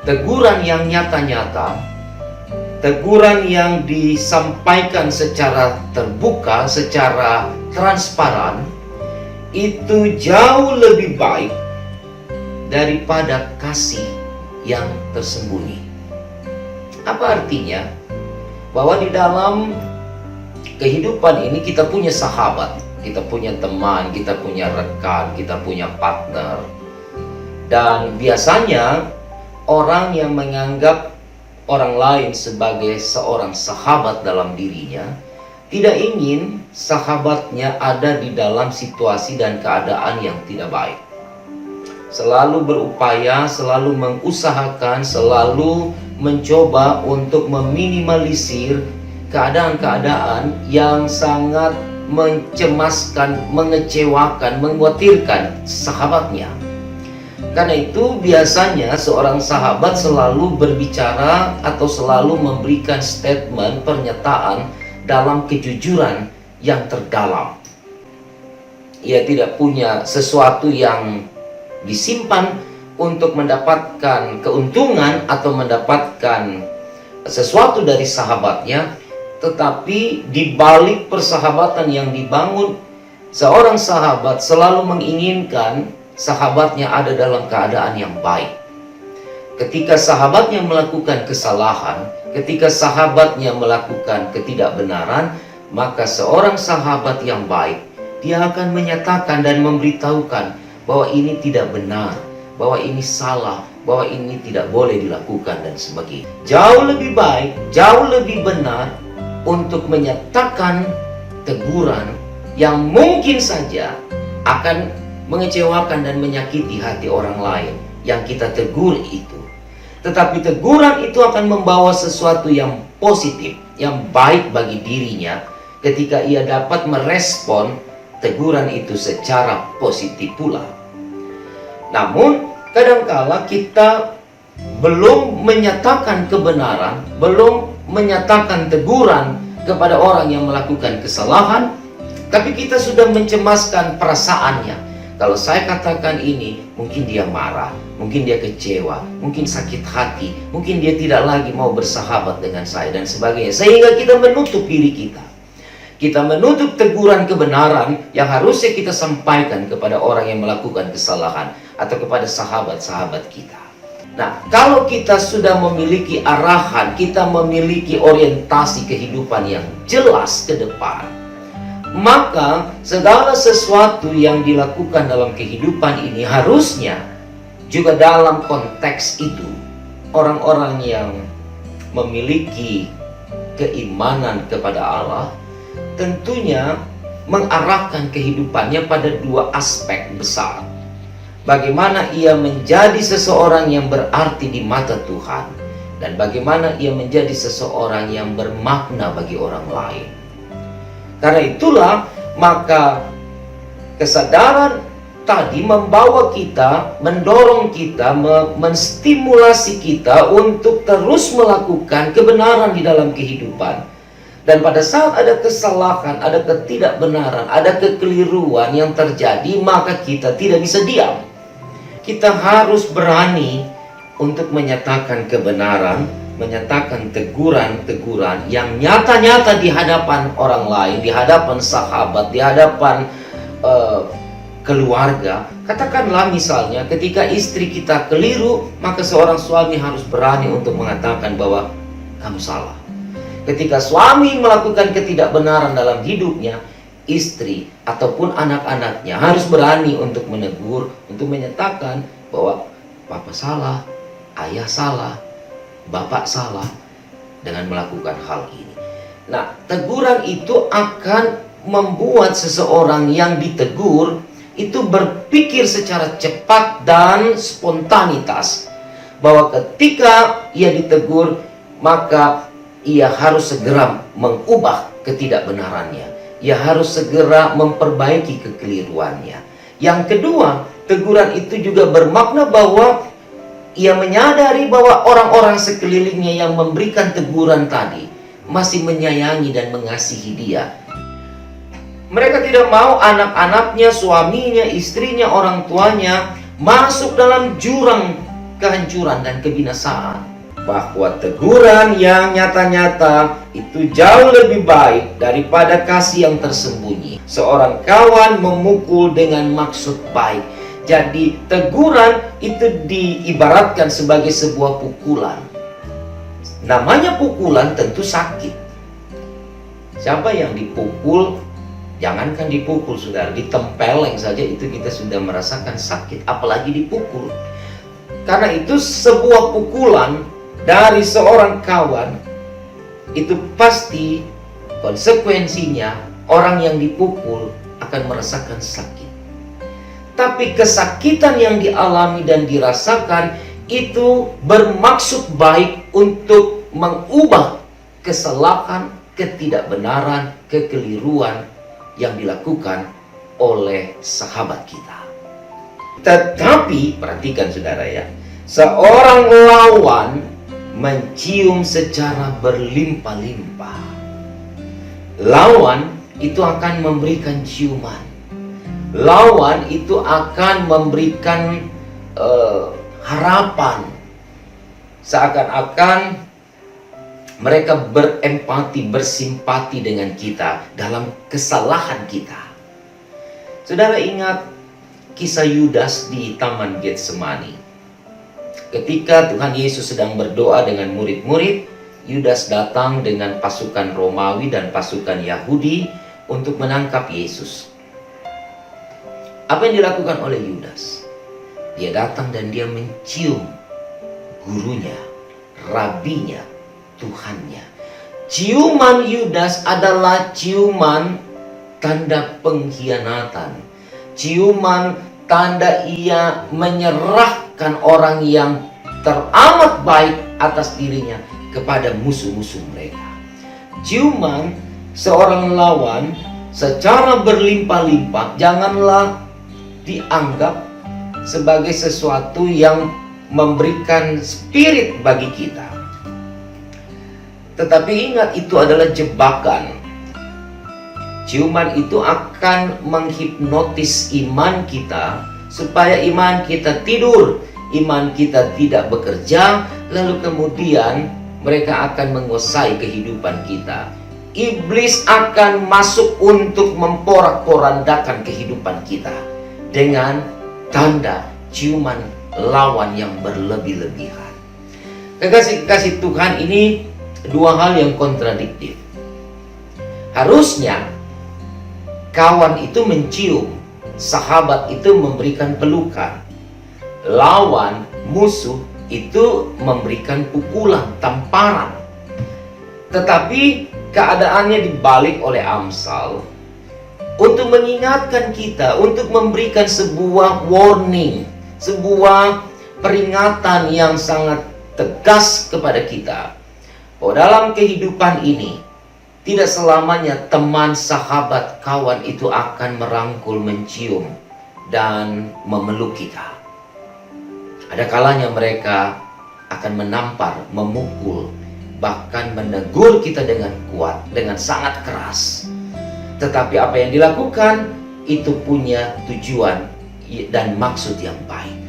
teguran yang nyata-nyata, teguran yang disampaikan secara terbuka, secara transparan, itu jauh lebih baik daripada kasih yang tersembunyi. Apa artinya? Bahwa di dalam kehidupan ini kita punya sahabat, kita punya teman, kita punya rekan, kita punya partner. Dan biasanya orang yang menganggap orang lain sebagai seorang sahabat dalam dirinya tidak ingin sahabatnya ada di dalam situasi dan keadaan yang tidak baik. Selalu berupaya, selalu mengusahakan, selalu mencoba untuk meminimalisir keadaan-keadaan yang sangat mencemaskan, mengecewakan, mengkhawatirkan sahabatnya. Karena itu biasanya seorang sahabat selalu berbicara atau selalu memberikan statement, pernyataan dalam kejujuran yang terdalam. Ia tidak punya sesuatu yang disimpan untuk mendapatkan keuntungan atau mendapatkan sesuatu dari sahabatnya, tetapi di balik persahabatan yang dibangun, seorang sahabat selalu menginginkan sahabatnya ada dalam keadaan yang baik. Ketika sahabatnya melakukan kesalahan, ketika sahabatnya melakukan ketidakbenaran, maka seorang sahabat yang baik, dia akan menyatakan dan memberitahukan bahwa ini tidak benar, bahwa ini salah, bahwa ini tidak boleh dilakukan dan sebagainya. Jauh lebih baik, jauh lebih benar untuk menyatakan teguran yang mungkin saja akan mengecewakan dan menyakiti hati orang lain yang kita tegur itu. Tetapi teguran itu akan membawa sesuatu yang positif, yang baik bagi dirinya ketika ia dapat merespon teguran itu secara positif pula. Namun kadangkala kita belum menyatakan kebenaran, belum menyatakan teguran kepada orang yang melakukan kesalahan, tapi kita sudah mencemaskan perasaannya. Kalau saya katakan ini, mungkin dia marah, mungkin dia kecewa, mungkin sakit hati, mungkin dia tidak lagi mau bersahabat dengan saya dan sebagainya. Sehingga kita menutup diri kita. Kita menutup teguran kebenaran yang harusnya kita sampaikan kepada orang yang melakukan kesalahan atau kepada sahabat-sahabat kita. Nah, kalau kita sudah memiliki arahan, kita memiliki orientasi kehidupan yang jelas ke depan, maka segala sesuatu yang dilakukan dalam kehidupan ini harusnya juga dalam konteks itu. Orang-orang yang memiliki keimanan kepada Allah tentunya mengarahkan kehidupannya pada dua aspek besar. Bagaimana ia menjadi seseorang yang berarti di mata Tuhan, dan bagaimana ia menjadi seseorang yang bermakna bagi orang lain. Karena itulah maka kesadaran tadi membawa kita, mendorong kita, menstimulasi kita untuk terus melakukan kebenaran di dalam kehidupan. Dan pada saat ada kesalahan, ada ketidakbenaran, ada kekeliruan yang terjadi, maka kita tidak bisa diam. Kita harus berani untuk menyatakan kebenaran, menyatakan teguran-teguran yang nyata-nyata di hadapan orang lain, di hadapan sahabat, di hadapan keluarga. Katakanlah misalnya ketika istri kita keliru, maka seorang suami harus berani untuk mengatakan bahwa kamu salah. Ketika suami melakukan ketidakbenaran dalam hidupnya, istri ataupun anak-anaknya harus berani untuk menegur, untuk menyatakan bahwa papa salah, ayah salah, bapak salah dengan melakukan hal ini. Nah, teguran itu akan membuat seseorang yang ditegur itu berpikir secara cepat dan spontanitas, bahwa ketika ia ditegur, maka ia harus segera mengubah ketidakbenarannya. Ia harus segera memperbaiki kekeliruannya. Yang kedua, teguran itu juga bermakna bahwa ia menyadari bahwa orang-orang sekelilingnya yang memberikan teguran tadi masih menyayangi dan mengasihi dia. Mereka tidak mau anak-anaknya, suaminya, istrinya, orang tuanya masuk dalam jurang kehancuran dan kebinasaan. Bahwa teguran yang nyata-nyata itu jauh lebih baik daripada kasih yang tersembunyi. Seorang kawan memukul dengan maksud baik. Jadi teguran itu diibaratkan sebagai sebuah pukulan. Namanya pukulan tentu sakit. Siapa yang dipukul, jangankan dipukul saudara, ditempeleng saja itu kita sudah merasakan sakit, apalagi dipukul. Karena itu sebuah pukulan dari seorang kawan, itu pasti konsekuensinya orang yang dipukul akan merasakan sakit. Tapi kesakitan yang dialami dan dirasakan itu bermaksud baik untuk mengubah kesalahan, ketidakbenaran, kekeliruan yang dilakukan oleh sahabat kita. Tetapi perhatikan saudara ya, seorang lawan mencium secara berlimpah-limpah. Lawan itu akan memberikan ciuman. Lawan itu akan memberikan harapan. Seakan-akan mereka berempati, bersimpati dengan kita dalam kesalahan kita. Saudara ingat kisah Yudas di Taman Getsemani. Ketika Tuhan Yesus sedang berdoa dengan murid-murid, Yudas datang dengan pasukan Romawi dan pasukan Yahudi untuk menangkap Yesus. Apa yang dilakukan oleh Yudas? Dia datang dan dia mencium gurunya, rabinya, Tuhannya. Ciuman Yudas adalah ciuman tanda pengkhianatan. Ciuman tanda ia menyerahkan orang yang teramat baik atas dirinya kepada musuh-musuh mereka. Ciuman seorang lawan secara berlimpah-limpah janganlah dianggap sebagai sesuatu yang memberikan spirit bagi kita. Tetapi ingat, itu adalah jebakan. Ciuman itu akan menghipnotis iman kita supaya iman kita tidur, iman kita tidak bekerja, lalu kemudian mereka akan menguasai kehidupan kita. Iblis akan masuk untuk memporak-porandakan kehidupan kita dengan tanda ciuman lawan yang berlebih-lebihan. Kekasih-kekasih Tuhan, ini dua hal yang kontradiktif. Harusnya kawan itu mencium, sahabat itu memberikan pelukan. Lawan, musuh itu memberikan pukulan, tamparan. Tetapi keadaannya dibalik oleh Amsal untuk mengingatkan kita, untuk memberikan sebuah warning, sebuah peringatan yang sangat tegas kepada kita. Bahwa dalam kehidupan ini tidak selamanya teman, sahabat, kawan itu akan merangkul, mencium, dan memeluk kita. Ada kalanya mereka akan menampar, memukul, bahkan menegur kita dengan kuat, dengan sangat keras. Tetapi apa yang dilakukan itu punya tujuan dan maksud yang baik.